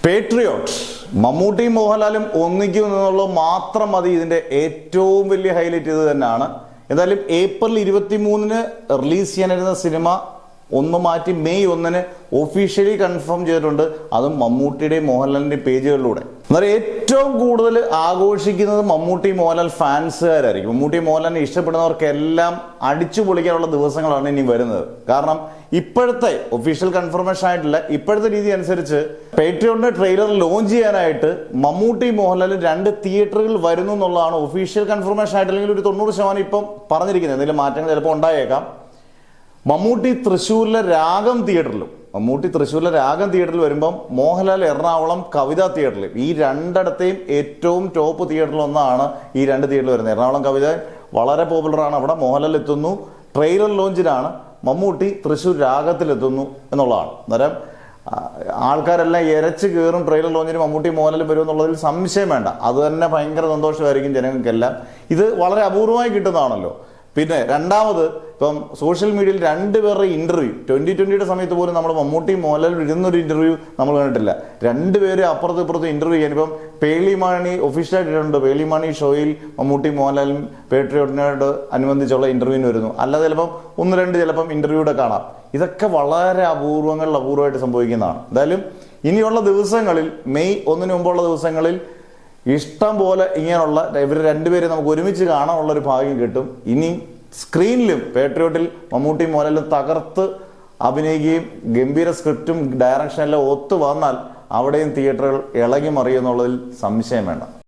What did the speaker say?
Patriot മമ്മൂട്ടിയും മോഹൻലാലും ഒന്നിക്കും എന്നുള്ളത് മാത്രം മതി ഇതിന്റെ ഏറ്റവും വലിയ ഹൈലൈറ്റ് ഇത് തന്നെയാണ്. എന്തായാലും ഏപ്രിൽ 23-ന് റിലീസ് ചെയ്യാനിരുന്ന സിനിമ ഒന്ന് മാറ്റി മെയ് 1-ന് ഒഫീഷ്യലി കൺഫേം ചെയ്തിട്ടുണ്ട്. അതും മമ്മൂട്ടിയുടെയും മോഹൻലാലിന്റെയും പേജുകളിലൂടെ. എന്നാൽ ഏറ്റവും കൂടുതൽ ആഘോഷിക്കുന്നത് മമ്മൂട്ടി മോഹൻലാൽ ഫാൻസുകാരായിരിക്കും. മമ്മൂട്ടി മോഹൻലാലിനെ ഇഷ്ടപ്പെടുന്നവർക്കെല്ലാം അടിച്ചു പൊളിക്കാനുള്ള ദിവസങ്ങളാണ് ഇനി വരുന്നത്. കാരണം ഇപ്പോഴത്തെ ഒഫീഷ്യൽ കൺഫർമേഷൻ ആയിട്ടില്ല, ഇപ്പോഴത്തെ രീതി അനുസരിച്ച് പേട്രിയോട്ടിന്റെ ട്രെയിലർ ലോഞ്ച് ചെയ്യാനായിട്ട് മമ്മൂട്ടി മോഹൻലാൽ 2 തിയേറ്ററുകൾ വരുന്നു എന്നുള്ളതാണ് ഒഫീഷ്യൽ കൺഫർമേഷൻ ആയിട്ടില്ലെങ്കിൽ ഒരു 90% ഇപ്പം പറഞ്ഞിരിക്കുന്നത്. എന്തെങ്കിലും മാറ്റങ്ങൾ ചിലപ്പോൾ ഉണ്ടായേക്കാം. മമ്മൂട്ടി തൃശ്ശൂരിലെ രാഗം തിയേറ്ററിൽ വരുമ്പം മോഹൻലാൽ എറണാകുളം കവിത തിയേറ്ററിൽ, ഈ രണ്ടിടത്തെയും ഏറ്റവും ടോപ്പ് തിയേറ്ററിൽ ഒന്നാണ് ഈ 2 തിയേറ്ററിൽ വരുന്നത്. എറണാകുളം കവിത വളരെ പോപ്പുലറാണ്, അവിടെ മോഹൻലാൽ എത്തുന്നു. ട്രെയിലർ ലോഞ്ചിലാണ് മമ്മൂട്ടി തൃശ്ശൂർ രാഗത്തിലെത്തുന്നു എന്നുള്ളതാണ്. അന്നേരം ആൾക്കാരെല്ലാം ഇരച്ച് കയറും ട്രെയിലർ ലോഞ്ചിന് മമ്മൂട്ടി മോഹൻലാലും വരും എന്നുള്ളതിൽ സംശയം വേണ്ട. അത് തന്നെ ഭയങ്കര സന്തോഷമായിരിക്കും ജനങ്ങൾക്കെല്ലാം. ഇത് വളരെ അപൂർവമായി കിട്ടുന്നതാണല്ലോ. പിന്നെ രണ്ടാമത്, ഇപ്പം സോഷ്യൽ മീഡിയയിൽ 2 പേരുടെ ഇന്റർവ്യൂ 2020 സമയത്ത് പോലും നമ്മൾ മമ്മൂട്ടി മോഹൻലാൽ ഇരുന്നൊരു ഇന്റർവ്യൂ നമ്മൾ കണ്ടിട്ടില്ല. 2 പേര് അപ്പുറത്തും ഇപ്പുറത്തും ഇന്റർവ്യൂ ചെയ്യാൻ. ഇപ്പം പേളിമാണി ഒഫീഷ്യലായിട്ടുണ്ട്, പേളിമാണി ഷോയിൽ മമ്മൂട്ടി മോഹൻലാലും പേട്രിയോട്ടിനോട് അനുബന്ധിച്ചുള്ള ഇന്റർവ്യൂവിന് വരുന്നു. അല്ലാതെ ചിലപ്പം 1-2 ചിലപ്പം ഇന്റർവ്യൂടെ കാണാം. ഇതൊക്കെ വളരെ അപൂർവമായിട്ട് സംഭവിക്കുന്നതാണ്. എന്തായാലും ഇനിയുള്ള ദിവസങ്ങളിൽ മെയ് 1-ന് മുമ്പുള്ള ദിവസങ്ങളിൽ ഇഷ്ടം പോലെ ഇങ്ങനെയുള്ള ഇവർ 2 പേരെ നമുക്ക് ഒരുമിച്ച് കാണാനുള്ള ഒരു ഭാഗ്യം കിട്ടും. ഇനി സ്ക്രീനിലും പേട്രിയോട്ടിൽ മമ്മൂട്ടി മോഹൻലാലും തകർത്ത് അഭിനയിക്കുകയും ഗംഭീര സ്ക്രിപ്റ്റും ഡയറക്ഷനും എല്ലാം ഒത്തു വന്നാൽ അവിടെയും തിയേറ്ററുകൾ ഇളകി മറിയുമെന്നുള്ളതിൽ സംശയം വേണ്ട.